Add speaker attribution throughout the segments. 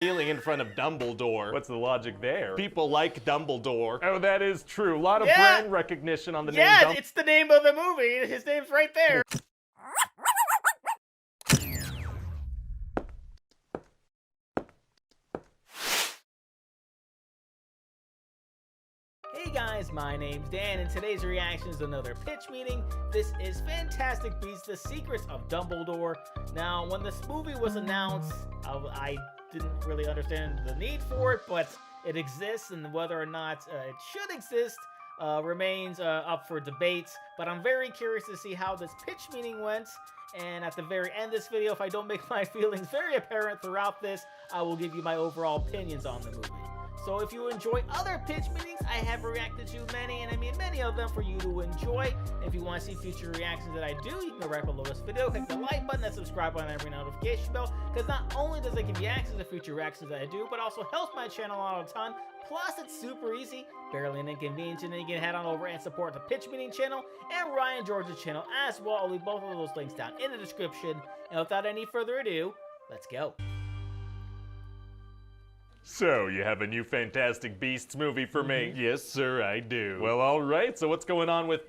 Speaker 1: stealing in front of Dumbledore. What's the logic there? People like Dumbledore. Oh, that is true. A lot of brand recognition on the name Dumbledore.
Speaker 2: Yeah, it's the name of the movie. His name's right there. Hey guys, my name's Dan, and today's reaction is another pitch meeting. This is Fantastic Beasts: The Secrets of Dumbledore. Now, when this movie was announced, I didn't really understand the need for it, but it exists, and whether or not it should exist remains up for debate. But I'm very curious to see how this pitch meeting went. And at the very end of this video, if I don't make my feelings very apparent throughout this, I will give you my overall opinions on the movie. So if you enjoy other pitch meetings, I have reacted to many, and I mean many of them for you to enjoy. If you want to see future reactions that I do, you can go right below this video, click the like button, and subscribe button, and every notification bell, because not only does it give you access to future reactions that I do, but also helps my channel out a ton. Plus, it's super easy, barely an inconvenience, and then you can head on over and support the Pitch Meeting channel and Ryan George's channel as well. I'll leave both of those links down in the description. And without any further ado, let's go.
Speaker 1: So, you have a new Fantastic Beasts movie for me? Yes, sir, I do. Well, alright, so what's going on with,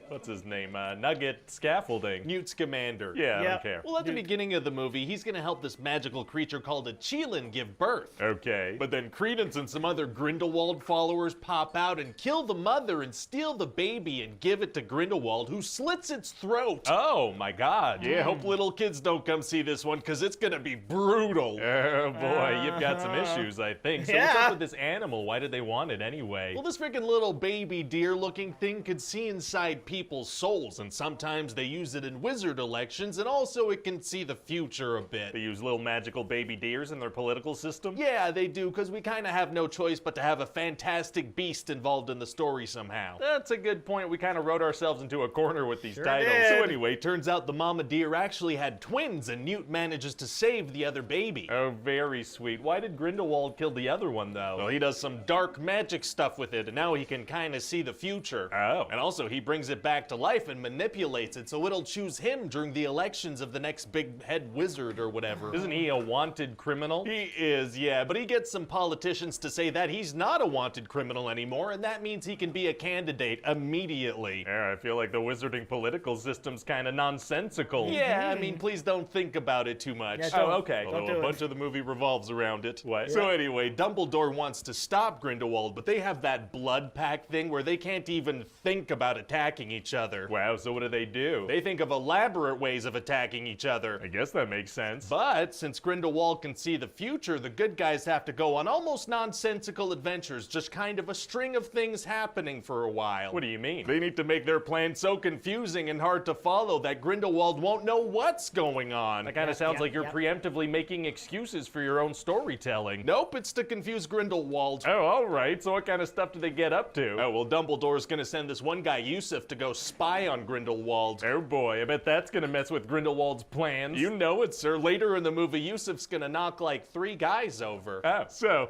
Speaker 1: what's his name? Nugget Scaffolding. Newt Scamander. Yeah, I don't care. Well, at the beginning of the movie, he's gonna help this magical creature called a Cheelin give birth. Okay. But then Credence and some other Grindelwald followers pop out and kill the mother and steal the baby and give it to Grindelwald, who slits its throat. Oh, my God. Yeah, hope little kids don't come see this one, because it's gonna be brutal. Oh, boy, you've got some issues, I think. So what's up with this animal? Why did they want it anyway? Well, this freaking little baby deer-looking thing could see inside people's souls, and sometimes they use it in wizard elections, and also it can see the future a bit. They use little magical baby deers in their political system? Yeah, they do, because we kind of have no choice but to have a fantastic beast involved in the story somehow. That's a good point. We kind of wrote ourselves into a corner with these titles. So anyway, turns out the mama deer actually had twins, and Newt manages to save the other baby. Oh, very sweet. Why did Grindelwald kill the other one, though? Well, he does some dark magic stuff with it, and now he can kind of see the future. Oh. And also, he brings it back to life and manipulates it so it'll choose him during the elections of the next big head wizard or whatever. Isn't he a wanted criminal? He is, yeah, but he gets some politicians to say that he's not a wanted criminal anymore, and that means he can be a candidate immediately. Yeah, I feel like the wizarding political system's kind of nonsensical. Yeah, I mean, please don't think about it too much.
Speaker 2: Yeah,
Speaker 1: oh, okay. Although a bunch of the movie revolves around it. What? So anyway, Dumbledore wants to stop Grindelwald, but they have that blood pact thing where they can't even think about attacking each other. Wow, so what do? They think of elaborate ways of attacking each other. I guess that makes sense. But since Grindelwald can see the future, the good guys have to go on almost nonsensical adventures, just kind of a string of things happening for a while. What do you mean? They need to make their plan so confusing and hard to follow that Grindelwald won't know what's going on. That kind of sounds like you're preemptively making excuses for your own storytelling. Nope, it's to confuse Grindelwald. Oh, alright, so what kind of stuff do they get up to? Oh, well, Dumbledore's gonna send this one guy, Yusuf, to go spy on Grindelwald. Oh boy, I bet that's gonna mess with Grindelwald's plans. You know it, sir. Later in the movie, Yusuf's gonna knock like 3 guys over. Oh, so,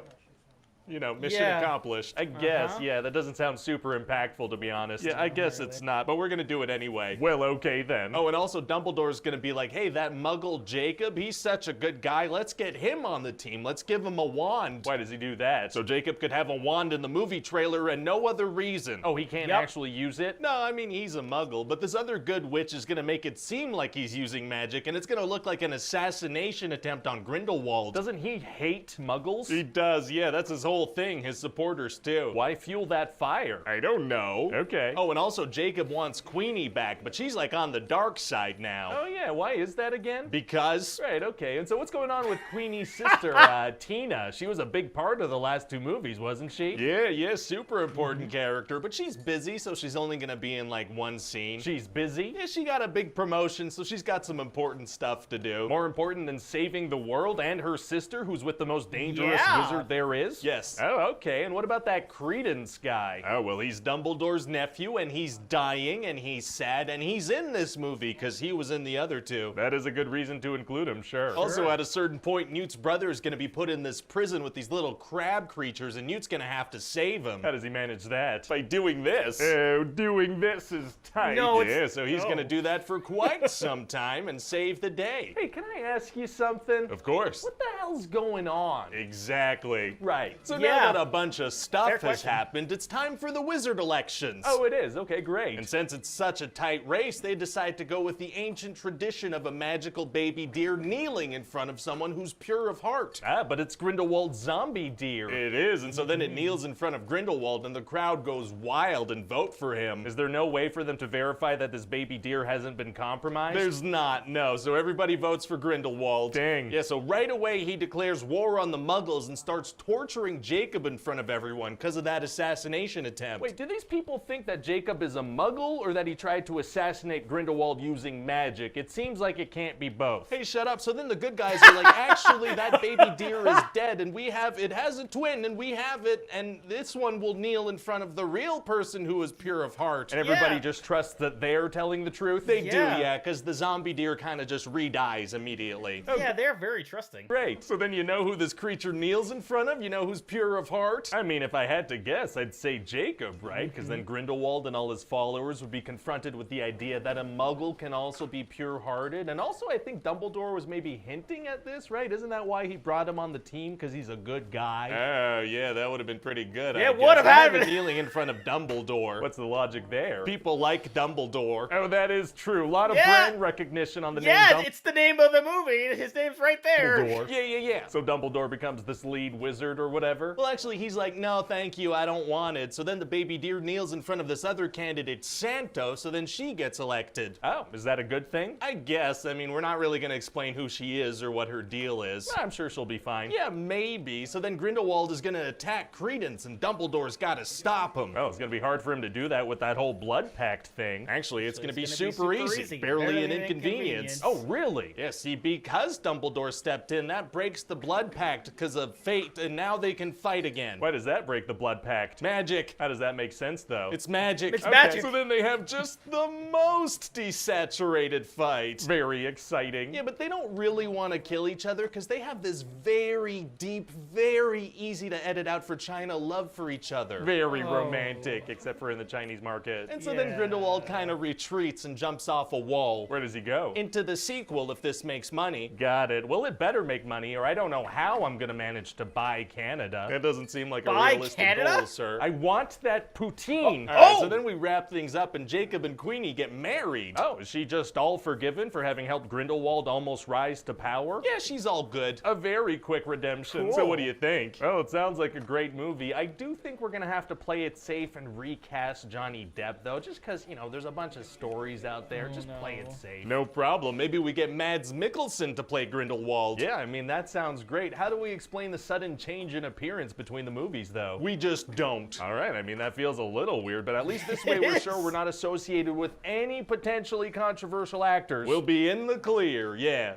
Speaker 1: you know, mission accomplished. I guess, yeah, that doesn't sound super impactful, to be honest. Yeah, I guess it's not, but we're gonna do it anyway. Well, okay then. Oh, and also Dumbledore's gonna be like, hey, that muggle Jacob, he's such a good guy, let's get him on the team, let's give him a wand. Why does he do that? So Jacob could have a wand in the movie trailer and no other reason. Oh, he can't actually use it? No, I mean, he's a muggle, but this other good witch is gonna make it seem like he's using magic, and it's gonna look like an assassination attempt on Grindelwald. Doesn't he hate muggles? He does, yeah, that's his whole thing, his supporters too. Why fuel that fire? I don't know. Okay. Oh, and also Jacob wants Queenie back, but she's like on the dark side now. Oh yeah, why is that again? Because. Right, okay, and so what's going on with Queenie's sister, Tina? She was a big part of the last 2 movies, wasn't she? Yeah, super important character, but she's busy, so she's only gonna be in like 1 scene. She's busy? Yeah, she got a big promotion, so she's got some important stuff to do. More important than saving the world and her sister, who's with the most dangerous wizard there is? Yeah, Yes.
Speaker 3: Oh, okay. And what about that Credence guy?
Speaker 1: Oh, well, he's Dumbledore's nephew, and he's dying, and he's sad, and he's in this movie, because he was in the other two.
Speaker 3: That is a good reason to include him, sure.
Speaker 1: Also, at a certain point, Newt's brother is going to be put in this prison with these little crab creatures, and Newt's going to have to save him.
Speaker 3: How does he manage that?
Speaker 1: By doing this.
Speaker 3: Oh, doing this is tight.
Speaker 2: No,
Speaker 1: Yeah, so he's going to do that for quite some time and save the day.
Speaker 3: Hey, can I ask you something?
Speaker 1: Of course.
Speaker 3: What the hell's going on?
Speaker 1: Exactly.
Speaker 3: Right.
Speaker 1: So
Speaker 2: Yeah.
Speaker 1: now that a bunch of stuff
Speaker 2: Fair
Speaker 1: has
Speaker 2: question.
Speaker 1: happened, it's time for the wizard elections.
Speaker 3: Oh, it is. Okay, great.
Speaker 1: And since it's such a tight race, they decide to go with the ancient tradition of a magical baby deer kneeling in front of someone who's pure of heart.
Speaker 3: Ah, but it's Grindelwald's zombie deer.
Speaker 1: It is, and so then it kneels in front of Grindelwald, and the crowd goes wild and vote for him.
Speaker 3: Is there no way for them to verify that this baby deer hasn't been compromised?
Speaker 1: There's not, no. So everybody votes for Grindelwald.
Speaker 3: Dang.
Speaker 1: Yeah, so right away he declares war on the Muggles and starts torturing Jacob in front of everyone because of that assassination attempt.
Speaker 3: Wait, do these people think that Jacob is a muggle or that he tried to assassinate Grindelwald using magic? It seems like it can't be both.
Speaker 1: Hey, shut up. So then the good guys are like, actually, that baby deer is dead, and it has a twin, and we have it, and this one will kneel in front of the real person who is pure of heart.
Speaker 3: And everybody
Speaker 2: Yeah.
Speaker 3: just trusts that they're telling the truth?
Speaker 1: They do,
Speaker 2: Yeah.
Speaker 1: yeah, because the zombie deer kind of just re-dies immediately.
Speaker 2: Yeah, they're very trusting.
Speaker 3: Great.
Speaker 1: So then you know who this creature kneels in front of? You know who's pure of heart?
Speaker 3: I mean, if I had to guess, I'd say Jacob, right? Because then Grindelwald and all his followers would be confronted with the idea that a muggle can also be pure-hearted. And also, I think Dumbledore was maybe hinting at this, right? Isn't that why he brought him on the team? Because he's a good guy?
Speaker 1: Oh, yeah, that would have been pretty good.
Speaker 2: Yeah,
Speaker 1: I
Speaker 2: it would have
Speaker 1: guess.
Speaker 2: happened.
Speaker 1: Imagine kneeling in front of Dumbledore.
Speaker 3: What's the logic there?
Speaker 1: People like Dumbledore.
Speaker 3: Oh, that is true. A lot of
Speaker 2: Yeah.
Speaker 3: brand recognition on the
Speaker 2: Yeah,
Speaker 3: name
Speaker 2: it's the name of the movie. His name's right there.
Speaker 3: Dumbledore.
Speaker 1: Yeah.
Speaker 3: So Dumbledore becomes this lead wizard or whatever?
Speaker 1: Well, actually, he's like, no, thank you, I don't want it. So then the baby deer kneels in front of this other candidate, Santo, so then she gets elected.
Speaker 3: Oh, is that a good thing?
Speaker 1: I guess. I mean, we're not really going to explain who she is or what her deal is.
Speaker 3: I'm sure she'll be fine.
Speaker 1: Yeah, maybe. So then Grindelwald is going to attack Credence, and Dumbledore's got to stop him.
Speaker 3: Oh, it's gonna be hard for him to do that with that whole blood pact thing.
Speaker 1: Actually, it's going to be
Speaker 2: It's gonna
Speaker 1: super easy. Barely an inconvenience.
Speaker 3: Oh, really?
Speaker 1: Yeah, see, because Dumbledore stepped in, that breaks the blood pact because of fate, and now they can fight again.
Speaker 3: Why does that break the blood pact?
Speaker 1: Magic.
Speaker 3: How does that make sense, though?
Speaker 1: It's magic.
Speaker 2: It's magic.
Speaker 1: So then they have just the most desaturated fight.
Speaker 3: very exciting.
Speaker 1: Yeah, but they don't really want to kill each other because they have this very deep, very easy to edit out for China love for each other.
Speaker 3: Very romantic, except for in the Chinese market.
Speaker 1: And so then
Speaker 2: Yeah.
Speaker 1: Grindelwald kind of retreats and jumps off a wall.
Speaker 3: Where does he go?
Speaker 1: Into the sequel if this makes money.
Speaker 3: Got it. Well, it better make money, or I don't know how I'm gonna manage to buy Canada.
Speaker 1: That doesn't seem like
Speaker 2: Buy
Speaker 1: a realistic
Speaker 2: Canada?
Speaker 1: goal, sir.
Speaker 3: I want that poutine.
Speaker 1: All right,
Speaker 2: Oh!
Speaker 1: so then we wrap things up and Jacob and Queenie get married.
Speaker 3: Oh, is she just all forgiven for having helped Grindelwald almost rise to power?
Speaker 1: Yeah, she's all good.
Speaker 3: A very quick redemption. So
Speaker 2: Cool.
Speaker 3: what do you think? Oh, it sounds like a great movie. I do think we're gonna have to play it safe and recast Johnny Depp, though, just because, you know, there's a bunch of stories out there. Just play it safe.
Speaker 1: No problem. Maybe we get Mads Mikkelsen to play Grindelwald.
Speaker 3: Yeah, I mean, that sounds great. How do we explain the sudden change in appearance between the movies, though?
Speaker 1: We just don't.
Speaker 3: All right, I mean, that feels a little weird, but at least this way we're sure we're not associated with any potentially controversial actors.
Speaker 1: We'll be in the clear, yeah.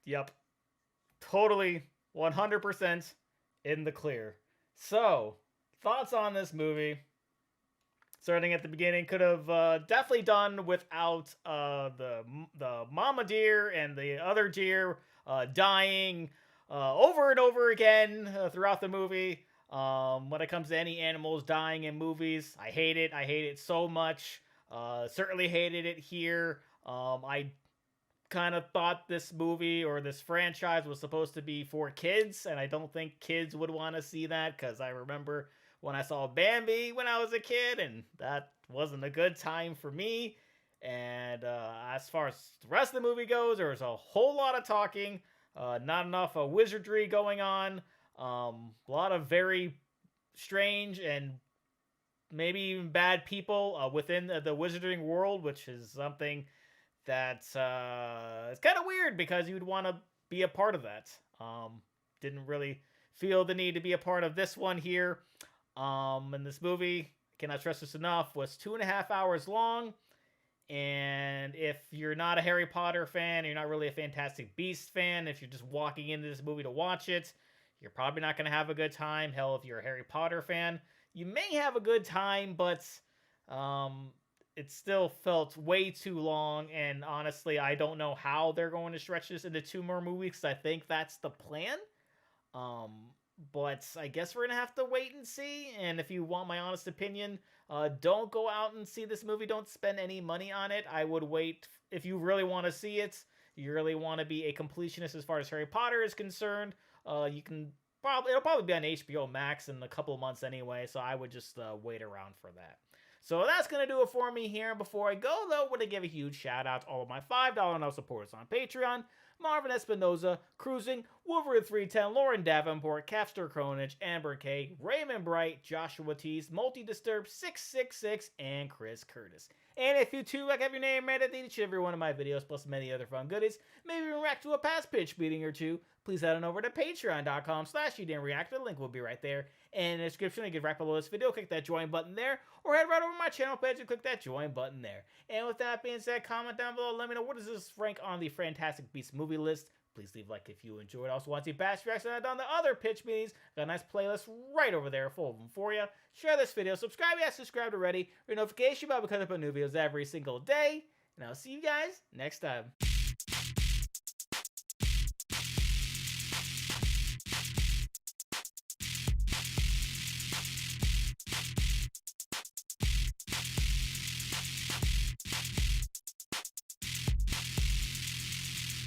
Speaker 2: Yep. Totally 100% in the clear. So, thoughts on this movie? Starting at the beginning, could have definitely done without the mama deer and the other deer dying over and over again throughout the movie. When it comes to any animals dying in movies, I hate it. I hate it so much. Certainly hated it here. I kind of thought this movie or this franchise was supposed to be for kids, and I don't think kids would want to see that, because I remember when I saw Bambi when I was a kid, and that wasn't a good time for me. And as far as the rest of the movie goes, there was a whole lot of talking, not enough wizardry going on, a lot of very strange and maybe even bad people within the wizarding world, which is something that's it's kind of weird because you'd want to be a part of that. Didn't really feel the need to be a part of this one here. And this movie, cannot stress this enough, was 2.5 hours long. And if you're not a Harry Potter fan, you're not really a Fantastic Beasts fan, if you're just walking into this movie to watch it, you're probably not going to have a good time. Hell, if you're a Harry Potter fan, you may have a good time, but it still felt way too long. And honestly, I don't know how they're going to stretch this into 2 more movies, because I think that's the plan. But I guess we're going to have to wait and see. And if you want my honest opinion, don't go out and see this movie. Don't spend any money on it. I would wait. If you really want to see it, you really want to be a completionist as far as Harry Potter is concerned, you can it'll probably be on HBO Max in a couple of months anyway, so I would just wait around for that. So that's going to do it for me here. Before I go, though, I want to give a huge shout out to all of my $5 now supporters on Patreon: Marvin Espinoza, Cruising, Wolverine 310, Lauren Davenport, Capster Cronage, Amber K, Raymond Bright, Joshua Tees, Multi-Disturbed 666, and Chris Curtis. And if you too like have your name read at each and every one of my videos, plus many other fun goodies, maybe even react to a past pitch meeting or two, please head on over to patreon.com/Reactor. The link will be right there in the description. You can right below this video, click that join button there, or head right over to my channel page and click that join button there. And with that being said, comment down below, let me know what does this rank on the Fantastic Beasts movie list. Please leave a like if you enjoyed. Also want to see past reactions I've done the other pitch meetings. Got a nice playlist right over there full of them for you. Share this video, subscribe if you haven't subscribed already, your notification bell because I put new videos every single day. And I'll see you guys next time.